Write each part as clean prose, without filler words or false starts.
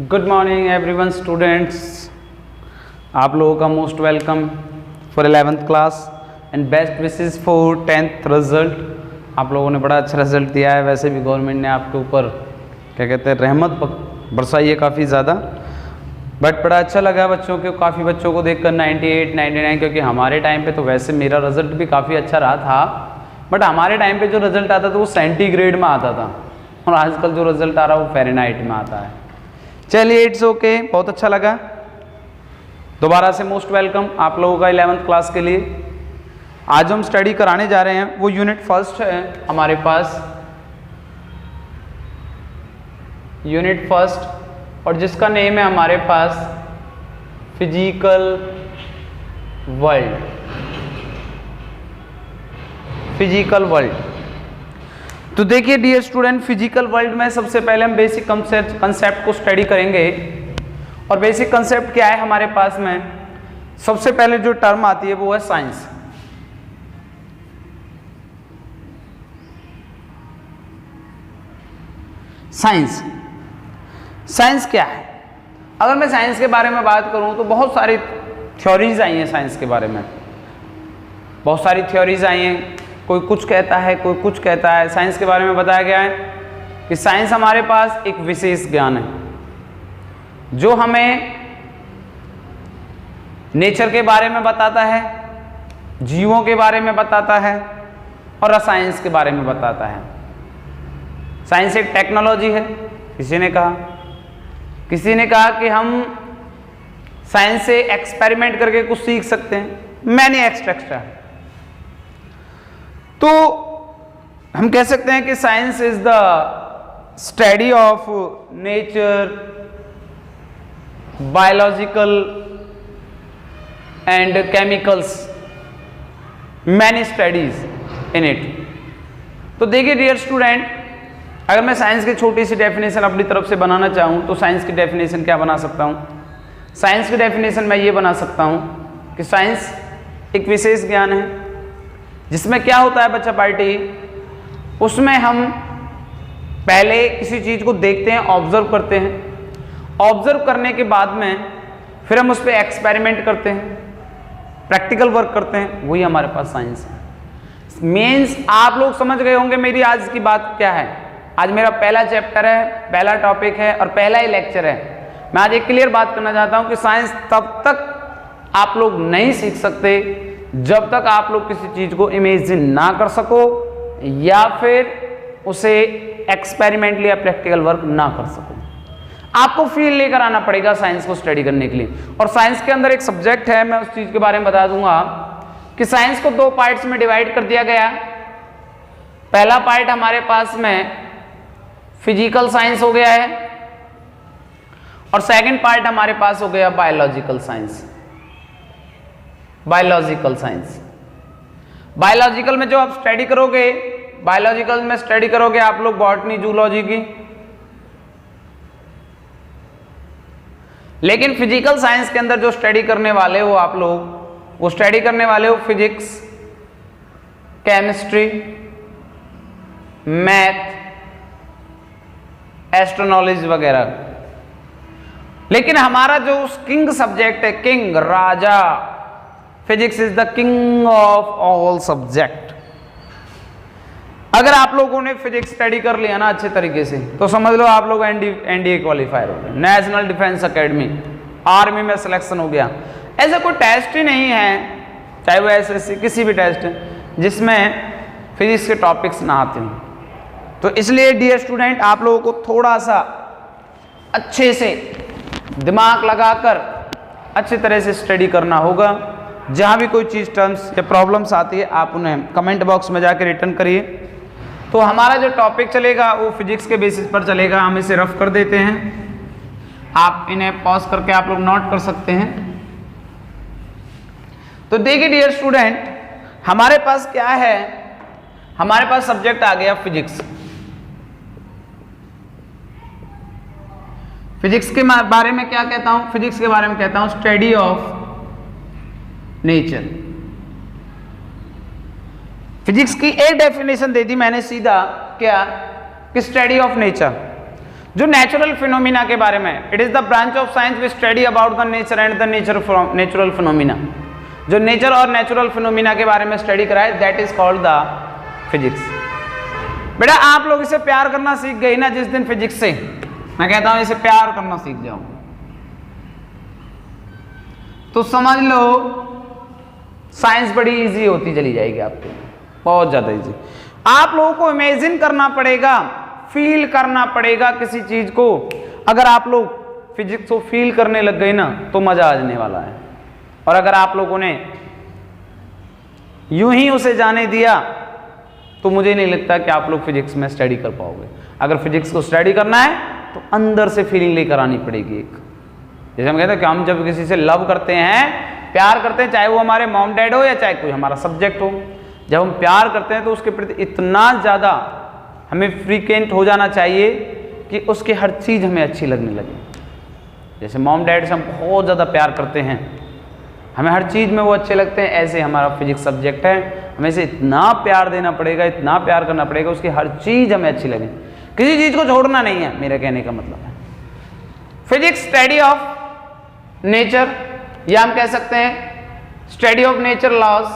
Good morning everyone students, आप लोगों का most welcome for 11th class and best wishes for 10th result. आप लोगों ने बड़ा अच्छा रिजल्ट दिया है। वैसे भी गवर्नमेंट ने आपके ऊपर क्या कहते हैं रहमत बरसाई है काफ़ी ज़्यादा, बट बड़ा अच्छा लगा बच्चों के, काफ़ी बच्चों को देखकर 98, 99, क्योंकि हमारे टाइम पे तो वैसे मेरा रिजल्ट भी काफ़ी अच्छा रहा था, बट हमारे टाइम पे जो रिजल्ट आता था वो सेंटीग्रेड में आता था और आजकल जो रिजल्ट आ रहा है वो फ़ारेनहाइट में आता है। चलिए इट्स ओके, बहुत अच्छा लगा। दोबारा से मोस्ट वेलकम आप लोगों का 11th क्लास के लिए। आज हम स्टडी कराने जा रहे हैं वो यूनिट फर्स्ट है हमारे पास, यूनिट फर्स्ट, और जिसका नेम है हमारे पास फिजिकल वर्ल्ड। फिजिकल वर्ल्ड तो देखिए डियर स्टूडेंट, फिजिकल वर्ल्ड में सबसे पहले हम बेसिक कंसेप्ट को स्टडी करेंगे। और बेसिक कंसेप्ट क्या है हमारे पास में, सबसे पहले जो टर्म आती है वो है साइंस। साइंस साइंस क्या है? अगर मैं साइंस के बारे में बात करूं तो बहुत सारी थ्योरीज आई हैं साइंस के बारे में, बहुत सारी थ्योरीज आई हैं। कोई कुछ कहता है, कोई कुछ कहता है। साइंस के बारे में बताया गया है कि साइंस हमारे पास एक विशेष ज्ञान है जो हमें नेचर के बारे में बताता है, जीवों के बारे में बताता है और रसायन के बारे में बताता है। साइंस एक टेक्नोलॉजी है। किसी ने कहा कि हम साइंस से एक्सपेरिमेंट करके कुछ सीख सकते हैं, मैनी एक्स्ट्रा। तो हम कह सकते हैं कि science is the study of nature, biological and chemicals, many studies in it. तो देखिए डियर स्टूडेंट, अगर मैं साइंस की छोटी सी डेफिनेशन अपनी तरफ से बनाना चाहूँ तो साइंस की डेफिनेशन क्या बना सकता हूँ? साइंस की डेफिनेशन मैं ये बना सकता हूँ कि साइंस एक विशेष ज्ञान है जिसमें क्या होता है बच्चा पार्टी, उसमें हम पहले किसी चीज़ को देखते हैं, ऑब्जर्व करते हैं, ऑब्जर्व करने के बाद में फिर हम उस पर एक्सपेरिमेंट करते हैं, प्रैक्टिकल वर्क करते हैं, वही हमारे पास साइंस है। मीन्स आप लोग समझ गए होंगे मेरी आज की बात क्या है। आज मेरा पहला चैप्टर है, पहला टॉपिक है और पहला ही लेक्चर है। मैं आज एक क्लियर बात करना चाहता हूँ कि साइंस तब तक आप लोग नहीं सीख सकते जब तक आप लोग किसी चीज को इमेजिन ना कर सको या फिर उसे एक्सपेरिमेंटली या प्रैक्टिकल वर्क ना कर सको। आपको फील लेकर आना पड़ेगा साइंस को स्टडी करने के लिए। और साइंस के अंदर एक सब्जेक्ट है, मैं उस चीज के बारे में बता दूंगा कि साइंस को दो पार्ट्स में डिवाइड कर दिया गया। पहला पार्ट हमारे पास में फिजिकल साइंस हो गया है और सेकंड पार्ट हमारे पास हो गया biological science. Biological science, biological में जो आप स्टडी करोगे, बायोलॉजिकल में स्टडी करोगे आप लोग बॉटनी, जूलॉजी की, लेकिन फिजिकल साइंस के अंदर जो स्टडी करने वाले हो आप लोग, वो स्टडी करने वाले हो फिजिक्स, केमिस्ट्री, मैथ, एस्ट्रोनॉलॉजी वगैरह। लेकिन हमारा जो किंग सब्जेक्ट है, king, Raja, physics is the king of all subject. अगर आप लोगों ने फिजिक्स स्टडी कर लिया ना अच्छे तरीके से तो समझ लो आप लोग एनडीए क्वालिफायर हो गए, नेशनल डिफेंस एकेडमी, आर्मी में सिलेक्शन हो गया। ऐसा कोई टेस्ट ही नहीं है, चाहे वो एसएससी किसी भी टेस्ट जिसमें फिजिक्स के टॉपिक्स ना आते हों। तो इसलिए डियर स्टूडेंट, आप लोगों को थोड़ा सा अच्छे से दिमाग लगाकर अच्छी तरह से स्टडी करना होगा। जहाँ भी कोई चीज़, टर्म्स या प्रॉब्लम्स आती है आप उन्हें कमेंट बॉक्स में जाकर रिटर्न करिए। तो हमारा जो टॉपिक चलेगा वो फिजिक्स के बेसिस पर चलेगा। हम इसे रफ कर देते हैं, आप इन्हें पॉज करके आप लोग नोट कर सकते हैं। तो देखिए डियर स्टूडेंट, हमारे पास क्या है, हमारे पास सब्जेक्ट आ गया फिजिक्स। फिजिक्स के बारे में क्या कहता हूं? फिजिक्स के बारे में कहता हूं स्टडी ऑफ नेचर। फिजिक्स की एक डेफिनेशन दे दी मैंने सीधा, क्या कि स्टडी ऑफ नेचर। जो नेचुरल फिनोमिना के बारे में, it is the branch of science which study about the nature and the natural phenomena, जो नेचर और नेचुरल फिनोमिना के बारे में स्टडी कराए, that is called the physics. बेटा आप लोग इसे प्यार करना सीख गए ना जिस दिन फिजिक्स से, मैं कहता हूं इसे प्यार करना सीख जाओ तो समझ लो साइंस बड़ी इजी होती चली जाएगी आपको, बहुत ज्यादा इजी। आप लोगों को इमेजिन करना पड़ेगा, फील करना पड़ेगा किसी चीज को। अगर आप लोग फिजिक्स को फील करने लग गए ना तो मजा आ जाने वाला है। और अगर आप लोगों ने यूं ही उसे जाने दिया तो मुझे नहीं लगता कि आप लोग फिजिक्स में स्टडी कर पाओगे। अगर फिजिक्स को स्टडी करना है तो अंदर से फीलिंग लेकर आनी पड़ेगी एक। जैसे हम कहते हैं कि हम जब किसी से लव करते हैं, प्यार करते हैं, चाहे वो हमारे मॉम डैड हो या चाहे कोई हमारा सब्जेक्ट हो, जब हम प्यार करते हैं तो उसके प्रति इतना ज़्यादा हमें फ्रीक्वेंट हो जाना चाहिए कि उसकी हर चीज़ हमें अच्छी लगने लगे। जैसे मॉम डैड से हम बहुत ज़्यादा प्यार करते हैं, हमें हर चीज़ में वो अच्छे लगते हैं, ऐसे हमारा फिजिक्स सब्जेक्ट है, हमें इसे इतना प्यार देना पड़ेगा, इतना प्यार करना पड़ेगा, उसकी हर चीज़ हमें अच्छी लगे, किसी चीज़ को छोड़ना नहीं है, मेरा कहने का मतलब है। फिजिक्स स्टडी ऑफ नेचर, या हम कह सकते हैं study of nature laws,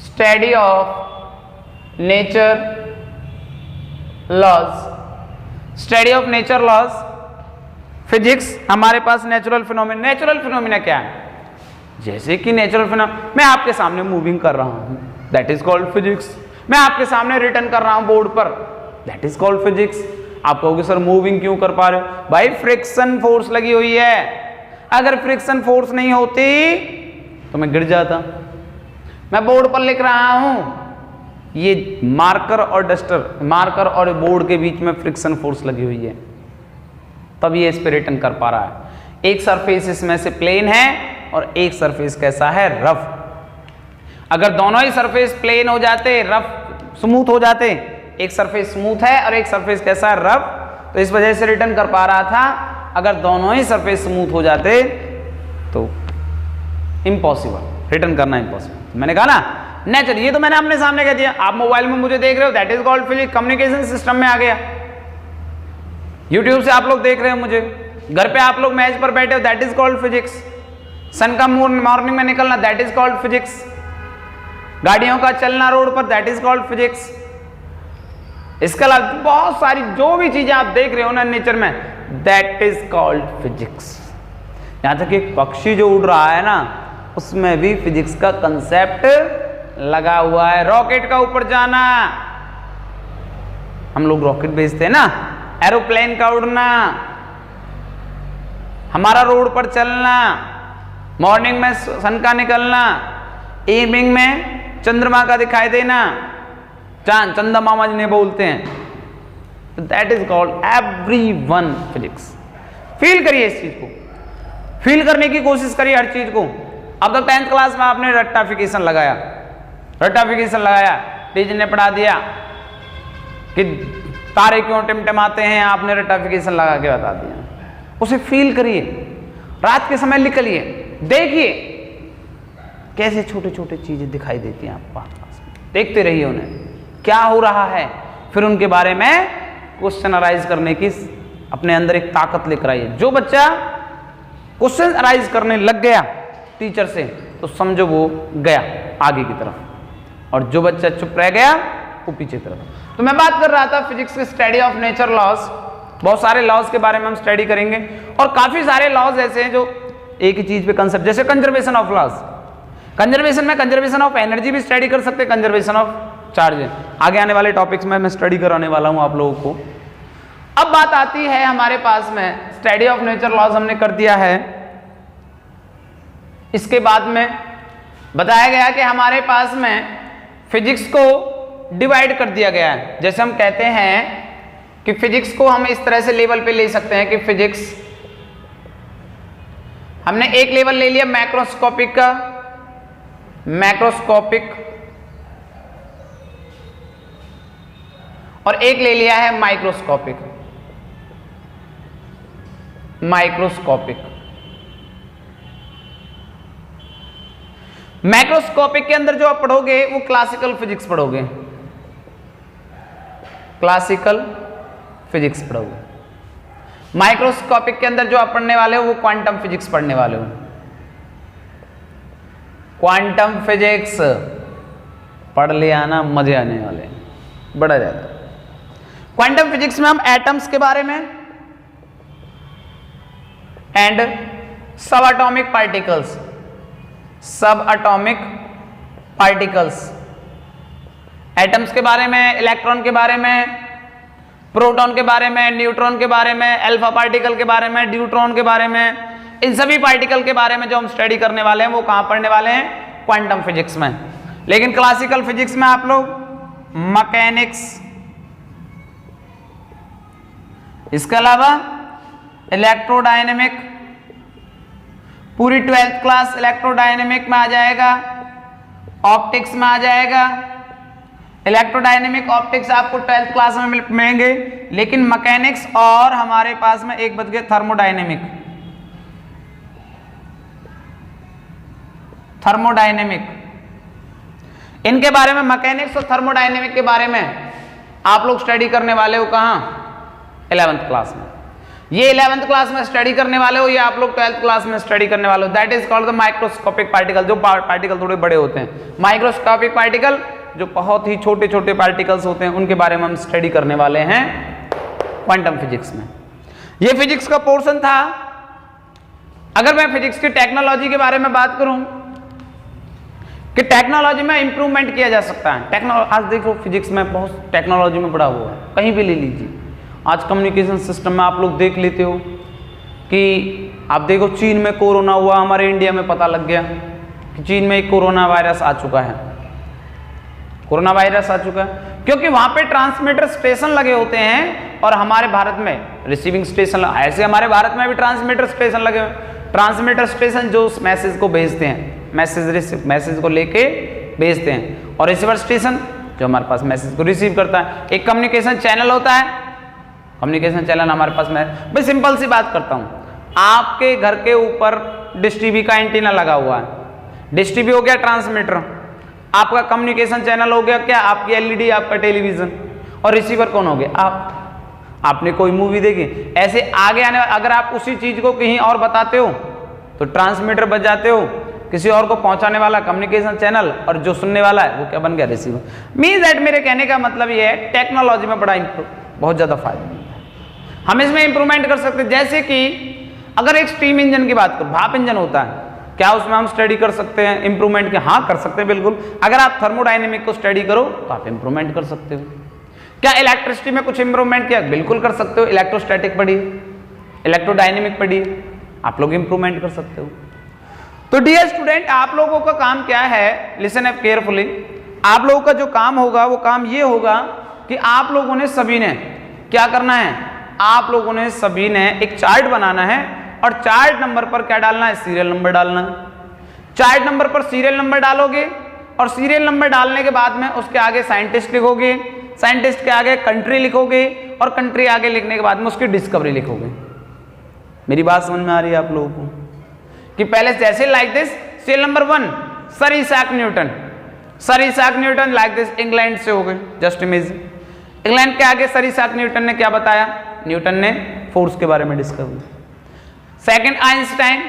study of nature laws, study of nature laws. Physics हमारे पास नेचुरल फिनोमिना। नेचुरल फिनोमिना क्या है? जैसे कि नेचुरल फिनोमिना, मैं आपके सामने मूविंग कर रहा हूं, दैट इज कॉल्ड फिजिक्स। मैं आपके सामने रिटर्न कर रहा हूं बोर्ड पर, दैट इज कॉल्ड फिजिक्स। आप कहोगे सर मूविंग क्यों कर पा रहे हो? भाई फ्रिक्शन फोर्स लगी हुई है, अगर फ्रिक्शन फोर्स नहीं होती तो मैं गिर जाता। मैं बोर्ड पर लिख रहा हूं, ये मार्कर और डस्टर, मार्कर और बोर्ड के बीच में फ्रिक्शन फोर्स लगी हुई है, तब ये इस पे रिटर्न कर पा रहा है। एक सरफेस इसमें से प्लेन है और एक सरफेस कैसा है? रफ। अगर दोनों ही सरफेस प्लेन हो जाते, रफ स्मूथ हो जाते, एक सरफेस स्मूथ है और एक सरफेस कैसा है? रफ, तो इस वजह से रिटर्न कर पा रहा था। अगर दोनों ही सरफेस स्मूथ हो जाते तो इम्पॉसिबल, रिटर्न करना इम्पॉसिबल। मैंने कहा ना नेचर, ये तो मैंने अपने सामने कह दिया, आप मोबाइल में मुझे देख रहे हो, that is called physics. Communication system में आ गया, यूट्यूब से आप लोग देख रहे हो मुझे, घर पे आप लोग मैच पर बैठे हो, दैट इज कॉल्ड फिजिक्स। सन का मॉर्निंग में निकलना, दैट इज कॉल्ड फिजिक्स। गाड़ियों का चलना रोड पर, दैट इज कॉल्ड फिजिक्स। इसके अलावा बहुत सारी जो भी चीजें आप देख रहे हो ना नेचर में, दैट इज कॉल्ड फिजिक्स। यहां तक एक पक्षी जो उड़ रहा है ना, उसमें भी फिजिक्स का कंसेप्ट लगा हुआ है। रॉकेट का ऊपर जाना, हम लोग रॉकेट भेजते हैं ना, एरोप्लेन का उड़ना, हमारा रोड पर चलना, मॉर्निंग में सन का निकलना, इवनिंग में चंद्रमा का दिखाई देना, चांद, चंदा मामा जिन्हें बोलते हैं, that is called everyone physics. Feel करिए इस चीज को, फील करने की कोशिश करिए हर चीज को। अब तक 10th क्लास में आपने रट्टाफिकेशन लगाया, रट्टाफिकेशन लगाया, टीचर ने पढ़ा दिया कि तारे क्यों टिमटिमाते हैं, आपने रट्टाफिकेशन लगा के बता दिया। उसे फील करिए, रात के समय निकलिए, देखिए कैसे छोटे छोटे चीजें दिखाई देती हैं आपको आसपास, देखते रहिए उन्हें क्या हो रहा है, फिर उनके बारे में क्वेश्चन अराइज करने की अपने अंदर एक ताकत लेकर आइए। जो बच्चा क्वेश्चन अराइज करने लग गया टीचर से, तो समझो वो गया आगे की तरफ, और जो बच्चा चुप रह गया वो पीछे तरफ। तो मैं बात कर रहा था फिजिक्स की स्टडी ऑफ नेचर लॉज। बहुत सारे लॉज के बारे में हम स्टडी करेंगे, और काफी सारे लॉज ऐसे हैं जो एक ही चीज पे कंसेप्ट, जैसे कंजर्वेशन ऑफ लॉज। कंजर्वेशन में कंजर्वेशन ऑफ एनर्जी भी स्टडी कर सकते हैं, कंजर्वेशन ऑफ चार्ज। आगे आने वाले टॉपिक्स में मैं स्टडी कराने वाला हूं आप लोगों को। अब बात आती है हमारे पास में स्टडी ऑफ नेचर लॉज हमने कर दिया है। इसके बाद में बताया गया कि हमारे पास में फिजिक्स को डिवाइड कर दिया गया है। जैसे हम कहते हैं कि फिजिक्स को हम इस तरह से लेवल पे ले सकते हैं कि फिजिक्स, हमने एक लेवल ले लिया मैक्रोस्कोपिक का, मैक्रोस्कोपिक, और एक ले लिया है माइक्रोस्कोपिक, माइक्रोस्कोपिक। मैक्रोस्कोपिक के अंदर जो आप पढ़ोगे वो क्लासिकल फिजिक्स पढ़ोगे, क्लासिकल फिजिक्स पढ़ोगे। माइक्रोस्कोपिक के अंदर जो आप पढ़ने वाले हो वो क्वांटम फिजिक्स पढ़ने वाले हो। क्वांटम फिजिक्स पढ़ लिया ना, मजे आने वाले बड़ा ज्यादा। क्वांटम फिजिक्स में हम एटम्स के बारे में एंड सब एटॉमिक पार्टिकल्स, सब एटॉमिक पार्टिकल्स, एटम्स के बारे में, इलेक्ट्रॉन के बारे में, प्रोटॉन के बारे में, न्यूट्रॉन के बारे में, अल्फा पार्टिकल के बारे में, ड्यूट्रॉन के बारे में, इन सभी पार्टिकल के बारे में जो हम स्टडी करने वाले हैं वो कहां पढ़ने वाले हैं? क्वांटम फिजिक्स में। लेकिन क्लासिकल फिजिक्स में आप लोग मैकेनिक्स, इसके अलावा इलेक्ट्रोडायनेमिक, पूरी 12th क्लास इलेक्ट्रोडायनेमिक में आ जाएगा, ऑप्टिक्स में आ जाएगा। इलेक्ट्रोडायनेमिक, ऑप्टिक्स आपको 12th क्लास में मिलेंगे, लेकिन मैकेनिक्स और हमारे पास में एक बच गए थर्मोडायनेमिक, थर्मोडायनेमिक, इनके बारे में, मैकेनिक्स और थर्मोडायनेमिक के बारे में आप लोग स्टडी करने वाले हो कहां? 11th क्लास में। ये 11th क्लास में स्टडी करने वाले हो, ये आप लोग 12th क्लास में स्टडी करने वाले हो। That is called the microscopic particle, जो पार्टिकल थोड़े बड़े होते हैं। माइक्रोस्कोपिक पार्टिकल जो बहुत ही छोटे छोटे पार्टिकल्स होते हैं, उनके बारे में हम स्टडी करने वाले हैं क्वांटम फिजिक्स में। ये फिजिक्स का पोर्शन था। अगर मैं फिजिक्स की टेक्नोलॉजी के बारे में बात करूं कि टेक्नोलॉजी में इंप्रूवमेंट किया जा सकता है। आज देखो फिजिक्स में बहुत टेक्नोलॉजी में बढ़ा हुआ है, कहीं भी ले लीजिए। आज कम्युनिकेशन सिस्टम में आप लोग देख लेते हो कि आप देखो चीन में कोरोना हुआ, हमारे इंडिया में पता लग गया कि चीन में एक कोरोना वायरस आ चुका है, कोरोना वायरस आ चुका है, क्योंकि वहां पे ट्रांसमीटर स्टेशन लगे होते हैं और हमारे भारत में रिसीविंग स्टेशन, ऐसे हमारे भारत में भी ट्रांसमीटर स्टेशन लगे हुए। ट्रांसमीटर स्टेशन जो उस मैसेज को भेजते हैं, मैसेज को लेके भेजते हैं, और रिसीवर स्टेशन जो हमारे पास मैसेज को रिसीव करता है। एक कम्युनिकेशन चैनल होता है, कम्युनिकेशन चैनल हमारे पास में। भाई सिंपल सी बात करता हूं, आपके घर के ऊपर डिश टीवी का एंटीना लगा हुआ है, डिश टीवी हो गया ट्रांसमीटर, आपका कम्युनिकेशन चैनल हो गया क्या? आपकी एलईडी, आपका टेलीविजन, और रिसीवर कौन हो गया? आपने कोई मूवी देखी, ऐसे आगे आने, अगर आप उसी चीज को कहीं और बताते हो तो ट्रांसमीटर बच जाते हो, किसी और को पहुंचाने वाला कम्युनिकेशन चैनल, और जो सुनने वाला है वो क्या बन गया? रिसीवर। मीन्स दैट मेरे कहने का मतलब ये है टेक्नोलॉजी में बड़ा बहुत ज्यादा फायदा है, हम इसमें इंप्रूवमेंट कर सकते हैं। जैसे कि अगर एक स्टीम इंजन की बात करूं, भाप इंजन होता है, क्या उसमें हम स्टडी कर सकते हैं इंप्रूवमेंट के? हाँ कर सकते हैं बिल्कुल। अगर आप थर्मोडायनेमिक को स्टडी करो तो आप इंप्रूवमेंट कर सकते हो। क्या इलेक्ट्रिसिटी में कुछ इंप्रूवमेंट किया? बिल्कुल कर सकते हो। इलेक्ट्रोस्टैटिक पढ़िए, इलेक्ट्रोडायनेमिक पढ़िए, आप लोग इंप्रूवमेंट कर सकते हो। तो डियर स्टूडेंट, आप लोगों का काम क्या है? Listen up carefully. आप लोगों का जो काम होगा वो काम ये होगा कि आप लोगों ने सभी ने क्या करना है? आप लोगों ने सभी ने एक चार्ट बनाना है, और चार्ट नंबर पर क्या डालना है? सीरियल नंबर डालना है। चार्ट नंबर पर सीरियल नंबर डालोगे, और सीरियल नंबर डालने के बाद में उसके आगे साइंटिस्ट लिखोगे, साइंटिस्ट के आगे कंट्री लिखोगे, और कंट्री आगे लिखने के बाद में उसकी डिस्कवरी लिखोगे। मेरी बात समझ में आ रही है आप लोगों को? कि पहले जैसे like this, serial number 1 sir Isaac Newton, sir Isaac Newton like this, England से हो गए। जस्ट इमेजिन, इंग्लैंड के आगे सर इसैक न्यूटन ने क्या बताया? न्यूटन ने फोर्स के बारे में discover. Second Einstein,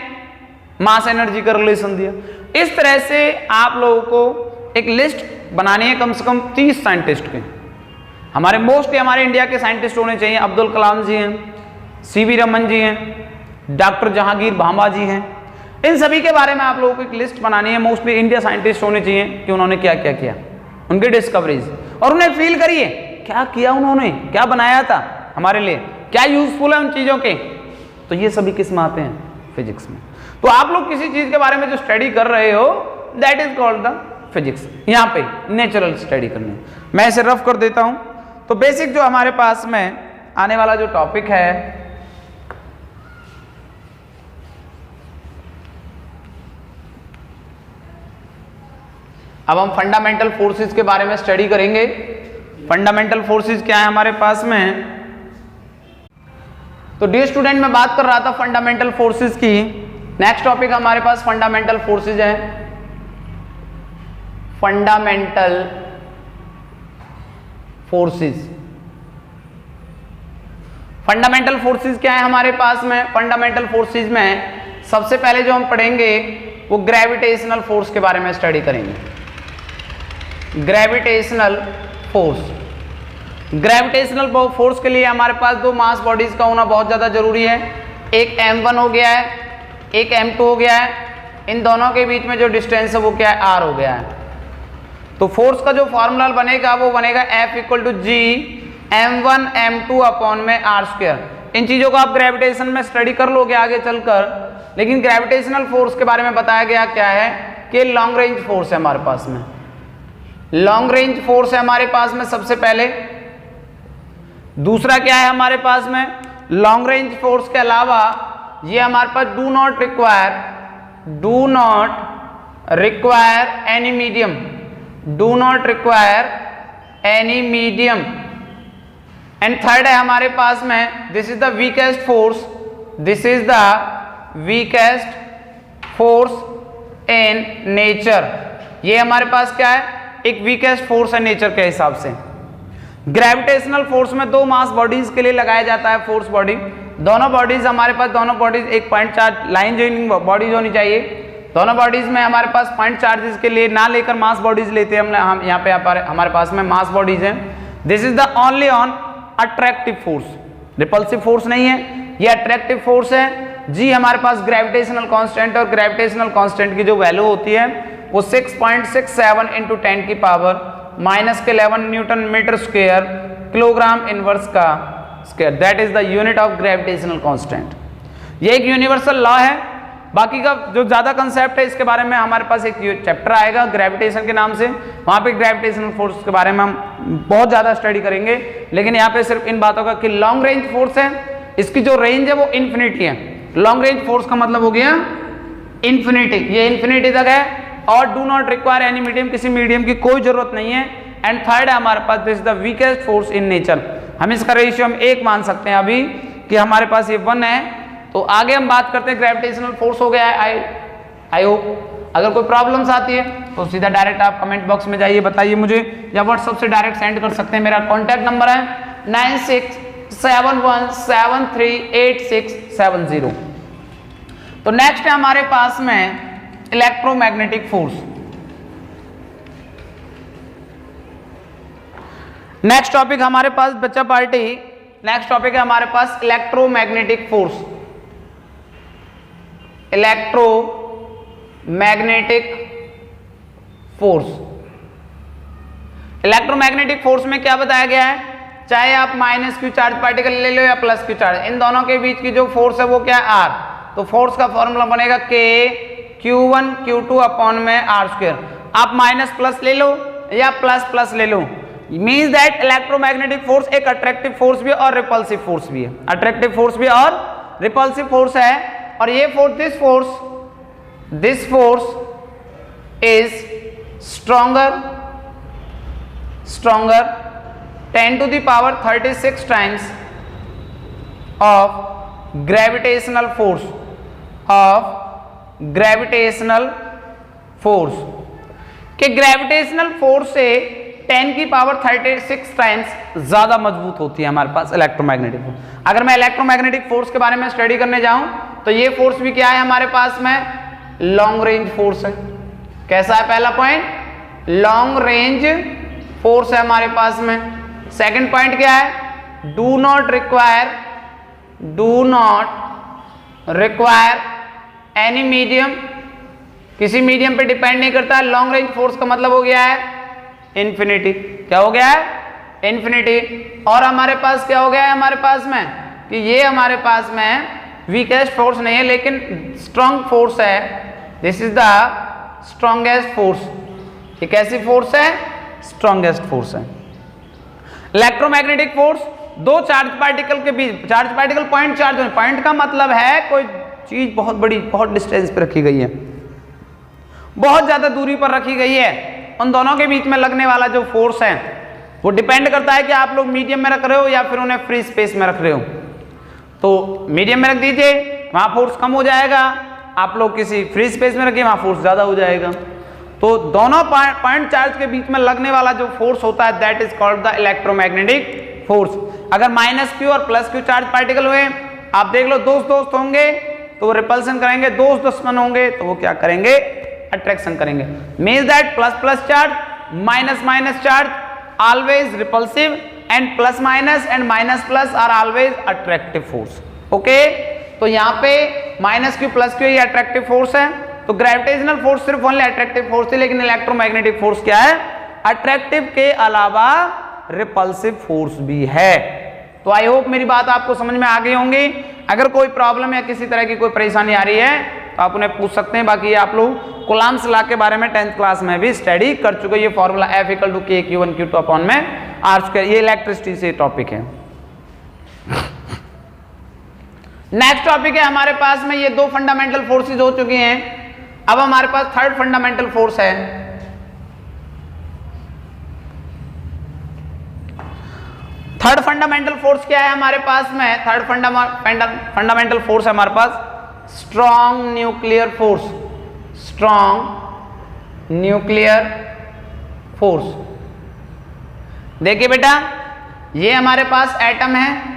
mass energy का रिलेशन दिया। इस तरह से आप लोगों को एक लिस्ट बनानी है, कम से कम 30 साइंटिस्ट के। हमारे मोस्टली हमारे इंडिया के साइंटिस्ट होने चाहिए। अब्दुल कलाम जी हैं, सीवी रमन जी हैं, डॉक्टर जहांगीर भाभा जी हैं। इन सभी के बारे में आप लोगों को एक लिस्ट बनानी है। मोस्टली इंडिया साइंटिस्ट होने चाहिए कि उन्होंने क्या क्या किया, उनकी डिस्कवरीज, और उन्हें फील करिए क्या किया उन्होंने, क्या बनाया था हमारे लिए, क्या यूजफुल है उन चीजों के। तो ये सभी किस में आते हैं? फिजिक्स में। तो आप लोग किसी चीज के बारे में जो स्टडी कर रहे हो, that is called the physics. यहाँ पे नेचुरल स्टडी करनी है। मैं इसे रफ कर देता हूं। तो बेसिक जो हमारे पास में आने वाला जो टॉपिक है, अब हम फंडामेंटल फोर्सेस के बारे में स्टडी करेंगे। फंडामेंटल फोर्सेस क्या है हमारे पास में? तो डियर स्टूडेंट, मैं बात कर रहा था फंडामेंटल फोर्सेस की। नेक्स्ट टॉपिक हमारे पास फंडामेंटल फोर्सेस है। फंडामेंटल फोर्सेस, फंडामेंटल फोर्सेस क्या है हमारे पास में? फंडामेंटल फोर्सेस में सबसे पहले जो हम पढ़ेंगे वो ग्रेविटेशनल फोर्स के बारे में स्टडी करेंगे। Gravitational force. ग्रेविटेशनल फोर्स के लिए हमारे पास दो मास बॉडीज का होना बहुत ज़्यादा जरूरी है। एक m1 हो गया है, एक m2 हो गया है। इन दोनों के बीच में जो डिस्टेंस है वो क्या है? r हो गया है। तो फोर्स का जो फॉर्मूला बनेगा वो बनेगा F equal to G m1 m2 upon में r स्क्वायर। इन चीज़ों को आप ग्रेविटेशन में स्टडी कर लोगे आगे चलकर, लेकिन ग्रेविटेशनल फोर्स के बारे में बताया गया क्या है कि लॉन्ग रेंज फोर्स है हमारे पास में। लॉन्ग रेंज फोर्स है हमारे पास में सबसे पहले। दूसरा क्या है हमारे पास में? लॉन्ग रेंज फोर्स के अलावा ये हमारे पास do not require any medium, do not require any medium. And third है हमारे पास में this is the weakest force, this is the weakest force in nature. ये हमारे पास क्या है? एक वीकेस्ट फोर्स है नेचर के हिसाब से। ग्रेविटेशनल फोर्स में दो मास बॉडीज के लिए लगाया जाता है फोर्स बॉडी। दोनों बॉडीज हमारे पास, दोनों बॉडीज एक point charge line joining bodies होनी चाहिए। दोनों बॉडीज में हमारे पास पॉइंट चार्जेस के लिए ना लेकर मास बॉडीज लेते हैं हम यहाँ पे हमारे पास में मास बॉडीज हैं। This is the only on attractive force, repulsive force नहीं है, ये अट्रैक्टिव फोर्स है। जी हमारे पास ग्रेविटेशनल कांस्टेंट, और ग्रेविटेशनल कांस्टेंट की जो वैल्यू होती है वो 6.67 इंटू 10 की power -11 newton metre square kilogram inverse का square, that is the unit of gravitational constant. ये एक यूनिवर्सल लॉ है। बाकी का जो ज्यादा कंसेप्ट है इसके बारे में हमारे पास एक चैप्टर आएगा ग्रेविटेशन के नाम से, वहां पे ग्रेविटेशनल फोर्स के बारे में हम बहुत ज्यादा स्टडी करेंगे। लेकिन यहाँ पे सिर्फ इन बातों का कि लॉन्ग रेंज फोर्स है, इसकी जो रेंज है वो इन्फिनिटी है। लॉन्ग रेंज फोर्स का मतलब हो गया इन्फिनिटी, ये इन्फिनिटी तक है। और do not require any medium, किसी मीडियम की कोई जरूरत नहीं है। एंड थर्ड है हमारे पास this is the weakest force in nature. हम इसका रेशियो हम 1 मान सकते हैं अभी कि हमारे पास ये 1 है। तो आगे हम बात करते हैं ग्रेविटेशनल फोर्स हो गया है। आई होप अगर कोई प्रॉब्लम्स आती है तो सीधा डायरेक्ट आप कमेंट बॉक्स में जाइए, बताइए मुझे, या व्हाट्सएप से डायरेक्ट सेंड कर सकते हैं। मेरा कॉन्टैक्ट नंबर है 9671738670। तो नेक्स्ट है हमारे पास में इलेक्ट्रोमैग्नेटिक फोर्स। नेक्स्ट टॉपिक हमारे पास बच्चा पार्टी, नेक्स्ट टॉपिक है हमारे पास electromagnetic force. Electromagnetic force. Electromagnetic force में क्या बताया गया है? चाहे आप -q चार्ज पार्टिकल ले लो या +q चार्ज, इन दोनों के बीच की जो फोर्स है वो क्या है? r। तो फोर्स का फॉर्मूला बनेगा k q1 q2 अपॉन में r स्क्वायर। आप माइनस ले लो या प्लस ले लो, मीन्स दैट इलेक्ट्रोमैग्नेटिक फोर्स एक अट्रैक्टिव फोर्स भी है और रिपल्सिव फोर्स भी है। अट्रैक्टिव फोर्स भी और रिपल्सिव फोर्स है। और ये force, this force is stronger 10 to the power 36 times of gravitational force कि ग्रेविटेशनल फोर्स से 10 की पावर 36 टाइम्स ज्यादा मजबूत होती है हमारे पास इलेक्ट्रोमैग्नेटिक फोर्स। अगर मैं इलेक्ट्रोमैग्नेटिक फोर्स के बारे में स्टडी करने जाऊं तो ये फोर्स भी क्या है हमारे पास में? लॉन्ग रेंज फोर्स है। कैसा है? पहला पॉइंट लॉन्ग रेंज फोर्स है हमारे पास में। सेकंड पॉइंट क्या है? Do not require any medium, किसी मीडियम पे डिपेंड नहीं करता है। लॉन्ग रेंज फोर्स का मतलब हो गया है इन्फिनिटी। क्या हो गया है? इन्फिनिटी। और हमारे पास क्या हो गया है हमारे पास में कि ये हमारे पास में वीकेस्ट फोर्स नहीं है लेकिन स्ट्रॉन्ग फोर्स है। This is the strongest force. ये कैसी फोर्स है? स्ट्रॉन्गेस्ट फोर्स है। इलेक्ट्रोमैग्नेटिक फोर्स दो चार्ज पार्टिकल के बीच, charge particle point charge, point का मतलब है कोई चीज बहुत बड़ी, बहुत डिस्टेंस पे रखी गई है, बहुत ज्यादा दूरी पर रखी गई है। उन दोनों के बीच में लगने वाला जो फोर्स है वो डिपेंड करता है कि आप लोग मीडियम में रख रहे हो या फिर उन्हें फ्री स्पेस में रख रहे हो। तो मीडियम में रख दीजिए, वहां फोर्स कम हो जाएगा। आप लोग किसी फ्री स्पेस में रखिए, वहां फोर्स ज्यादा हो जाएगा। तो दोनों पॉइंट चार्ज के बीच में लगने वाला जो फोर्स होता है that is called the electromagnetic force. अगर माइनस क्यू और प्लस क्यू चार्ज पार्टिकल हुए, आप देख लो दोस्त दोस्त होंगे तो वो रिपल्सन करेंगे, दोस्त दुश्मन होंगे तो वो क्या करेंगे, अट्रैक्शन करेंगे। Means that plus plus charge minus minus charge always repulsive and plus minus and minus plus are always attractive force. Okay, तो यहाँ पे माइनस क्यू प्लस क्यू ये अट्रैक्टिव फोर्स है। तो ग्रेविटेशनल फोर्स सिर्फ ओनली अट्रैक्टिव फोर्स थी, लेकिन electromagnetic force क्या है, अट्रैक्टिव के अलावा रिपल्सिव फोर्स भी है। तो आई होप मेरी बात आपको समझ में आ गई होंगी। अगर कोई प्रॉब्लम या किसी तरह की कोई परेशानी आ रही है तो आप उन्हें पूछ सकते हैं। बाकी आप लोग कूलम्ब्स लॉ के बारे में 10th क्लास में भी स्टडी कर चुके। ये फॉर्मूला F = K/Q1Q2 में R², ये इलेक्ट्रिसिटी से टॉपिक है। नेक्स्ट टॉपिक है हमारे पास में, ये दो फंडामेंटल फोर्सेज हो चुकी हैं। अब हमारे पास थर्ड फंडामेंटल फोर्स है। थर्ड फंडामेंटल फोर्स क्या है हमारे पास में, थर्ड फंडामेंटल फोर्स है हमारे पास strong nuclear force. Strong nuclear force. देखिए बेटा, ये हमारे पास एटम है,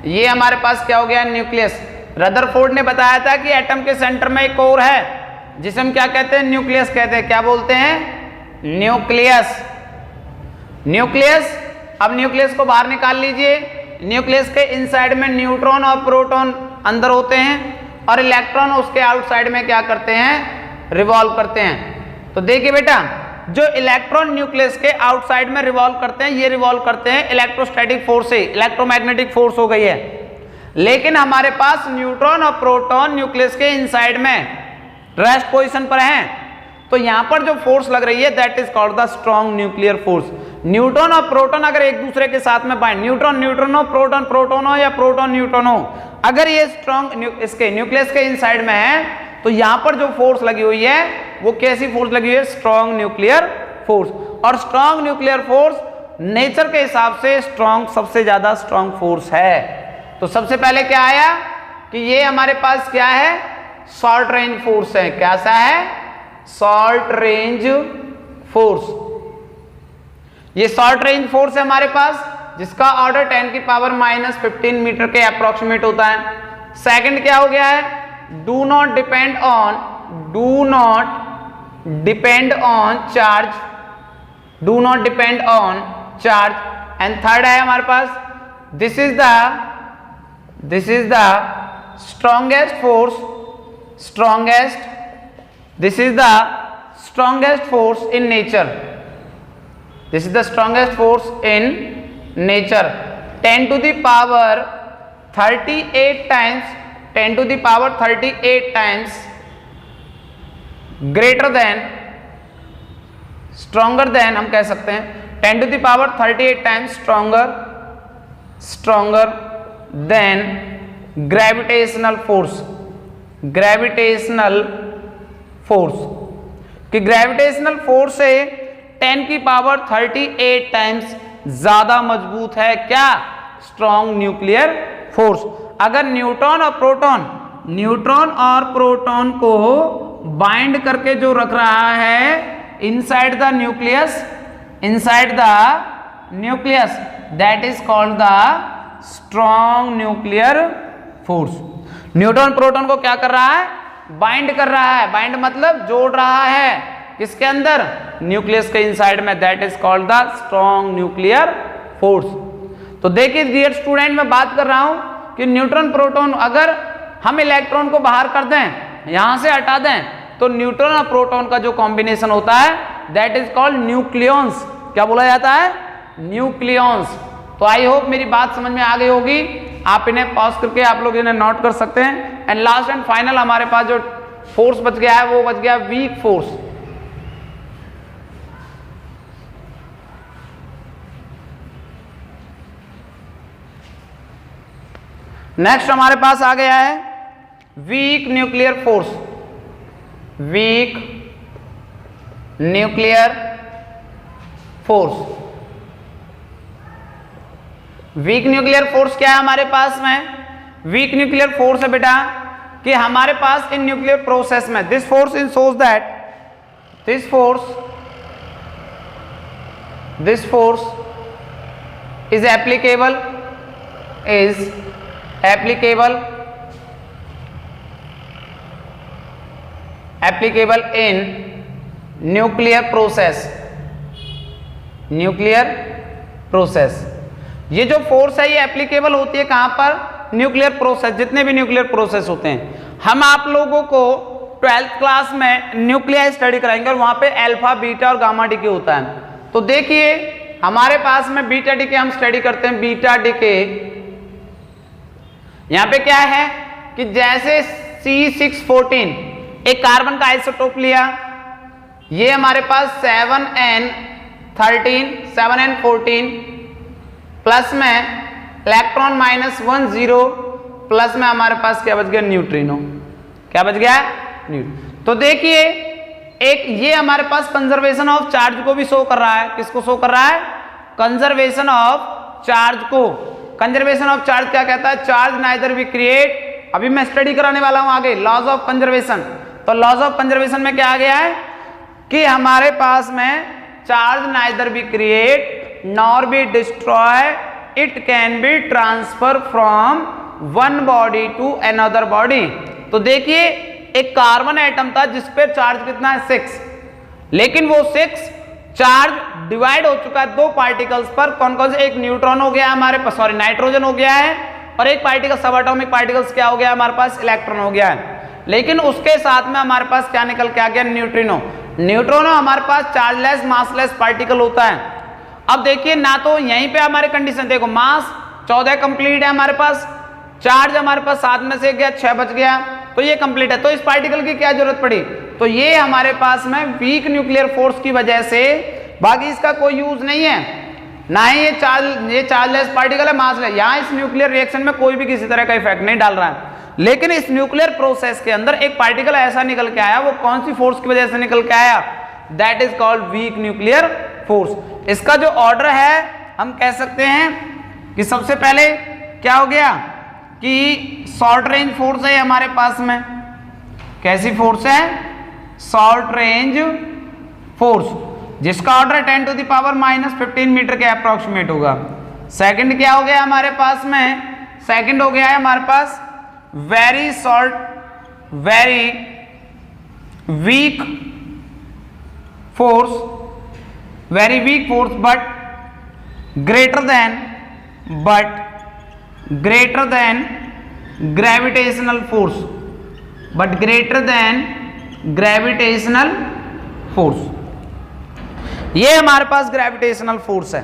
ये हमारे पास क्या हो गया, न्यूक्लियस। रदरफोर्ड ने बताया था कि एटम के सेंटर में एक कोर है जिसे हम क्या कहते हैं, न्यूक्लियस कहते हैं। क्या बोलते हैं, न्यूक्लियस। न्यूक्लियस, अब न्यूक्लियस को बाहर निकाल लीजिए। न्यूक्लियस के इनसाइड में न्यूट्रॉन और प्रोटॉन अंदर होते हैं और इलेक्ट्रॉन उसके आउटसाइड में क्या करते हैं, रिवॉल्व करते हैं। तो देखिए बेटा, जो इलेक्ट्रॉन न्यूक्लियस के आउटसाइड में रिवॉल्व करते हैं, ये रिवॉल्व करते हैं इलेक्ट्रोस्टैटिक फोर्स से, इलेक्ट्रोमैग्नेटिक फोर्स हो गई है। लेकिन हमारे पास न्यूट्रॉन और प्रोटॉन न्यूक्लियस के इनसाइड में रेस्ट पोजीशन पर हैं। तो यहां पर जो फोर्स लग रही है that is called the strong nuclear force. Neutron और प्रोटॉन अगर एक दूसरे के साथ में बाइंड, न्यूट्रॉन न्यूट्रॉन हो, प्रोटॉन प्रोटॉन हो या प्रोटॉन न्यूट्रॉन हो, अगर ये स्ट्रॉन्ग इसके न्यूक्लियस के इनसाइड में है तो यहां पर जो फोर्स लगी हुई है वो कैसी फोर्स लगी हुई है, स्ट्रॉन्ग न्यूक्लियर फोर्स। और स्ट्रॉन्ग न्यूक्लियर फोर्स नेचर के हिसाब से स्ट्रॉन्ग, सबसे ज्यादा स्ट्रॉन्ग फोर्स है। तो सबसे पहले क्या आया कि ये हमारे पास क्या है, शॉर्ट रेंज फोर्स है। कैसा है, शॉर्ट रेंज फोर्स। ये शॉर्ट रेंज फोर्स है हमारे पास, जिसका ऑर्डर 10⁻⁻15 मीटर के अप्रोक्सीमेट होता है। सेकंड क्या हो गया है, do not depend on charge, do not depend on charge. And third है हमारे पास, this is the strongest force, this is the strongest force in nature, this is the strongest force in nature, 10 to the power 38 times, 10 to the power 38 times greater than, stronger than हम कह सकते हैं, 10 to the power 38 times stronger than gravitational force, gravitational force. कि gravitational force से 10⁻38 times ज्यादा मजबूत है क्या, स्ट्रॉन्ग न्यूक्लियर फोर्स। अगर न्यूट्रॉन और प्रोटॉन को बाइंड करके जो रख रहा है inside the nucleus, that is called the strong nuclear force. Neutron proton को क्या कर रहा है, बाइंड कर रहा है। बाइंड मतलब जोड़ रहा है, किसके अंदर, न्यूक्लियस के इनसाइड में, that is called the strong nuclear force. तो देखिए डियर स्टूडेंट, मैं बात कर रहा हूं कि न्यूट्रॉन प्रोटॉन, अगर हम इलेक्ट्रॉन को बाहर कर दें, यहां से हटा दें, तो न्यूट्रॉन और प्रोटॉन का जो कॉम्बिनेशन होता है दैट इज कॉल्ड न्यूक्लियॉन्स। क्या बोला जाता है, न्यूक्लियॉन्स। तो आई होप मेरी बात समझ में आ गई होगी। आप इन्हें पॉज करके आप लोग इन्हें नोट कर सकते हैं। एंड लास्ट एंड फाइनल हमारे पास जो फोर्स बच गया है वो बच गया वीक फोर्स। नेक्स्ट हमारे पास आ गया है weak nuclear force. Weak nuclear force. Weak nuclear force क्या है हमारे पास में, वीक न्यूक्लियर फोर्स है बेटा कि हमारे पास इन न्यूक्लियर प्रोसेस में this force in shows that this force is applicable in nuclear process। ये जो फोर्स है ये एप्लीकेबल होती है कहां पर? Nuclear process. जितने भी न्यूक्लियर प्रोसेस होते हैं, हम आप लोगों को 12th क्लास में न्यूक्लियर स्टडी कराएंगे और वहां पे अल्फा, बीटा और गामा डीके होता है। तो देखिए हमारे पास में बीटा डीके हम स्टडी करते हैं। बीटा डीके यहां पे क्या है कि जैसे C614 एक कार्बन का आइसोटोप लिया, ये हमारे पास 7n14 प्लस में इलेक्ट्रॉन -1 0 प्लस में हमारे पास क्या बच गया? न्यूट्रिनो। क्या बच गया? न्यूट्रिनो। तो देखिए एक ये हमारे पास कंजर्वेशन ऑफ चार्ज को भी शो कर रहा है। किसको शो कर रहा है? कंजर्वेशन ऑफ चार्ज को। कंजर्वेशन ऑफ चार्ज क्या कहता है? चार्ज नाइदर वी क्रिएट, अभी मैं स्टडी कराने वाला हूं आगे लॉज ऑफ कंजर्वेशन। तो लॉज ऑफ कंजर्वेशन में क्या आ गया है कि हमारे पास में charge neither be create nor be destroy, it can be transfer from one body to another body. तो देखिए एक कार्बन एटम था जिस पे चार्ज कितना है? 6, लेकिन वो 6 चार्ज डिवाइड हो चुका है दो पार्टिकल्स पर। कौन कौन से? एक न्यूट्रॉन हो गया हमारे पास, सॉरी नाइट्रोजन हो गया है, और एक पार्टिकल सब एटॉमिक पार्टिकल्स क्या हो गया हमारे पास? इलेक्ट्रॉन हो गया है। लेकिन उसके साथ में हमारे पास क्या निकल के आ गया? न्यूट्रिनो। न्यूट्रिनो हमारे पास चार्जलेस मासलेस पार्टिकल होता है। अब देखिए ना तो यहीं पे हमारे कंडीशन देखो, मास 14 कंप्लीट है हमारे पास, चार्ज हमारे पास 7 में से गया 6 बच गया, तो ये कंप्लीट है। तो इस पार्टिकल की क्या जरूरत पड़ी? तो ये हमारे पास में वीक न्यूक्लियर फोर्स की वजह से, बाकी इसका कोई यूज नहीं है, ना ही ये चार्जलेस पार्टिकल है, मासलेस। यहाँ इस न्यूक्लियर रिएक्शन में कोई भी किसी तरह का इफेक्ट नहीं डाल रहा है। लेकिन इस न्यूक्लियर प्रोसेस के अंदर एक पार्टिकल ऐसा निकल के आया, वो कौन सी फोर्स की वजह से निकल के आया? That is called weak nuclear force. इसका जो ऑर्डर है हम कह सकते हैं कि सबसे पहले क्या हो गया कि शॉर्ट रेंज फोर्स है हमारे पास में। कैसी फोर्स है? शॉर्ट रेंज फोर्स, जिसका ऑर्डर 10⁻⁻15 मीटर के अप्रोक्सीमेट होगा। सेकंड क्या हो गया हमारे पास में? सेकंड हो गया है हमारे पास very short, very weak force, very weak force but greater than gravitational force, but greater than gravitational force. ये हमारे पास ग्रेविटेशनल फोर्स है।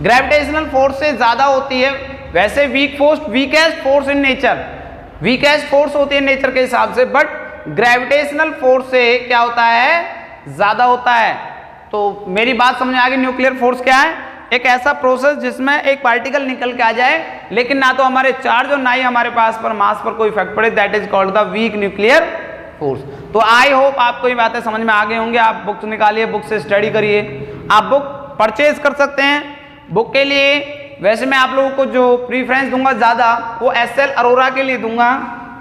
ग्रेविटेशनल फोर्स से ज्यादा होती है वैसे weak force, weakest force in nature, weakest force होती है नेचर के हिसाब से, बट ग्रेविटेशनल फोर्स से क्या होता है? ज्यादा होता है। तो मेरी बात समझ में आ गई? न्यूक्लियर फोर्स क्या है? एक ऐसा प्रोसेस जिसमें एक पार्टिकल निकल के आ जाए, लेकिन ना तो हमारे चार्ज और ना ही हमारे पास पर मास पर कोई इफेक्ट पड़े, that is called the weak nuclear force. तो आई होप आपको ये बातें समझ में आ गई होंगी। आप बुक्स निकालिए, बुक से स्टडी करिए। आप बुक परचेज कर सकते हैं। बुक के लिए वैसे मैं आप लोगों को जो प्रीफ्रेंस दूंगा ज़्यादा वो SL अरोरा के लिए दूंगा,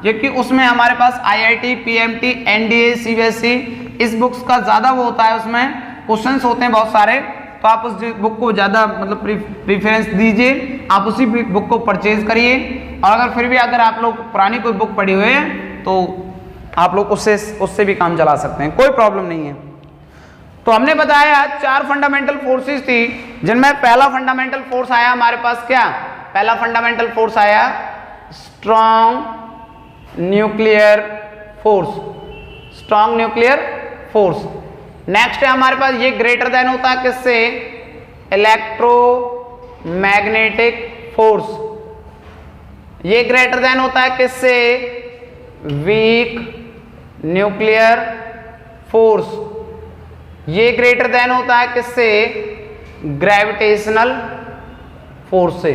क्योंकि उसमें हमारे पास IIT, PMT, NDA, CBSE इस बुक्स का ज़्यादा वो होता है, उसमें क्वेश्चंस होते हैं बहुत सारे। तो आप उस बुक को ज़्यादा मतलब प्रीफरेंस दीजिए, आप उसी बुक को परचेज करिए। और अगर फिर भी अगर आप लोग पुरानी कोई बुक पढ़ी हुई है तो आप लोग उससे भी काम चला सकते हैं, कोई प्रॉब्लम नहीं है। तो हमने बताया 4 फंडामेंटल फोर्सेस थी, जिनमें पहला फंडामेंटल फोर्स आया हमारे पास क्या? पहला फंडामेंटल फोर्स आया strong nuclear force, strong nuclear force. Next है हमारे पास ये ग्रेटर देन होता है किससे? Electromagnetic force. ये ग्रेटर देन होता है किससे? Weak nuclear force. ये ग्रेटर देन होता है किससे? ग्रेविटेशनल फोर्स से,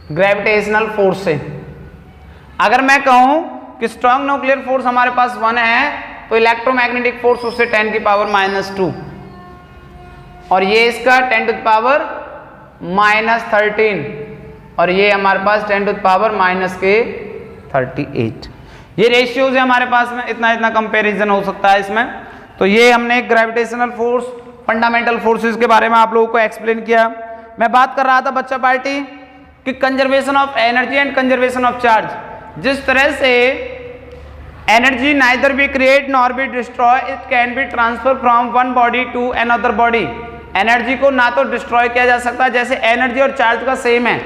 ग्रेविटेशनल फोर्स से। अगर मैं कहूं कि स्ट्रॉन्ग न्यूक्लियर फोर्स हमारे पास 1 है, तो इलेक्ट्रोमैग्नेटिक फोर्स उससे 10⁻⁻2, और ये इसका 10⁻⁻13, और ये हमारे पास 10⁻⁻38। ये रेशियोज है हमारे पास में, इतना कंपैरिजन हो सकता है इसमें। तो ये हमने ग्रेविटेशनल फोर्स, फंडामेंटल फोर्सेस के बारे में आप लोगों को एक्सप्लेन किया। मैं बात कर रहा था बच्चा पार्टी कि conservation of energy and conservation of charge. जिस तरह से energy neither be create nor be destroy, it can be transfer from one body to another body. Energy को ना तो डिस्ट्रॉय किया जा सकता, जैसे एनर्जी और चार्ज का सेम है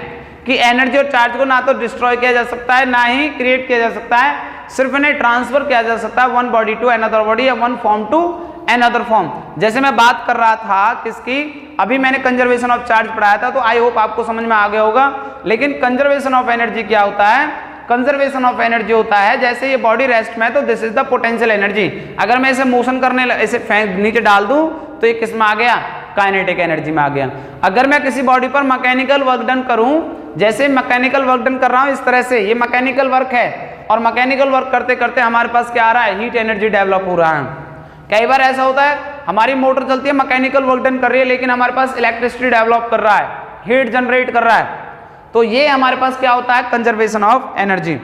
कि एनर्जी और चार्ज को ना तो डिस्ट्रॉय किया जा सकता है ना ही क्रिएट किया जा सकता है, सिर्फ इन्हें ट्रांसफर किया जा सकता है one body to another body या one form to another form. जैसे मैं बात कर रहा था किसकी, अभी मैंने कंजर्वेशन ऑफ चार्ज पढ़ाया था, तो आई होप आपको समझ में आ गया होगा। लेकिन कंजर्वेशन ऑफ एनर्जी क्या होता है? कंजर्वेशन ऑफ एनर्जी होता है जैसे ये बॉडी रेस्ट में है तो this is the potential energy. अगर मैं इसे मोशन करने इसे नीचे डाल दूं तो ये किस में आ गया? काइनेटिक एनर्जी में आ गया। अगर मैं किसी बॉडी पर मैकेनिकल वर्क डन करूं, जैसे मैकेनिकल वर्क डन कर रहा हूं इस तरह से, ये मैकेनिकल वर्क है और मैकेनिकल वर्क करते करते हमारे पास क्या आ रहा है? हीट एनर्जी डेवलप हो रहा है। कई बार ऐसा होता है हमारी मोटर चलती है, मैकेनिकल वर्क डन कर रही है, लेकिन हमारे पास इलेक्ट्रिसिटी डेवलप कर रहा है, हीट जनरेट कर रहा है। तो ये हमारे पास क्या होता है? Conservation of energy.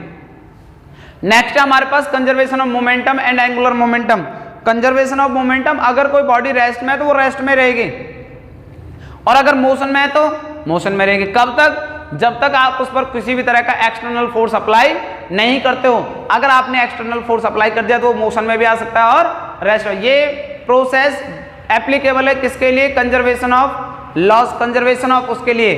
नेक्स्ट है हमारे पास conservation of momentum and angular momentum. Conservation of momentum, अगर कोई बॉडी रेस्ट में है तो वो रेस्ट में रहेगी, और अगर मोशन में है तो मोशन में रहेगी। कब तक? जब तक आप उस पर किसी भी तरह का एक्सटर्नल फोर्स अप्लाई नहीं करते हो। अगर आपने एक्सटर्नल फोर्स अप्लाई कर दिया तो वो मोशन में भी आ सकता है और रेस्ट। ये प्रोसेस एप्लीकेबल है किसके लिए? Conservation of loss, conservation of उसके लिए,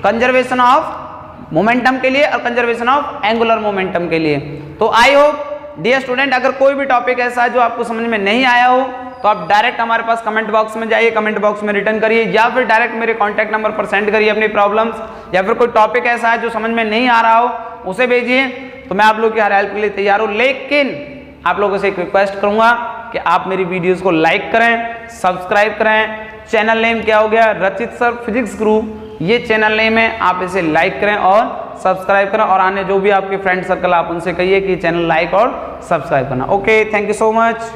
कंजर्वेशन ऑफ मोमेंटम के लिए और कंजर्वेशन ऑफ एंगुलर मोमेंटम के लिए। तो आई होप डियर स्टूडेंट, अगर कोई भी टॉपिक ऐसा है जो आपको समझ में नहीं आया हो तो आप डायरेक्ट हमारे पास कमेंट बॉक्स में जाइए, कमेंट बॉक्स में रिटर्न करिए, या फिर डायरेक्ट मेरे कॉन्टैक्ट नंबर पर सेंड करिए अपनी प्रॉब्लम्स, या फिर कोई टॉपिक ऐसा है जो समझ में नहीं आ रहा हो उसे भेजिए, तो मैं आप लोग की हर हेल्प के लिए तैयार हूँ। लेकिन आप लोगों से एक रिक्वेस्ट करूंगा कि आप मेरी वीडियोस को लाइक करें, सब्सक्राइब करें। चैनल नेम क्या हो गया? रचित सर फिजिक्स गुरु, ये चैनल नेम है। आप इसे लाइक करें और सब्सक्राइब करें, और आने जो भी आपके फ्रेंड सर्कल आप उनसे कहिए कि चैनल लाइक और सब्सक्राइब करना। Okay, thank you so much.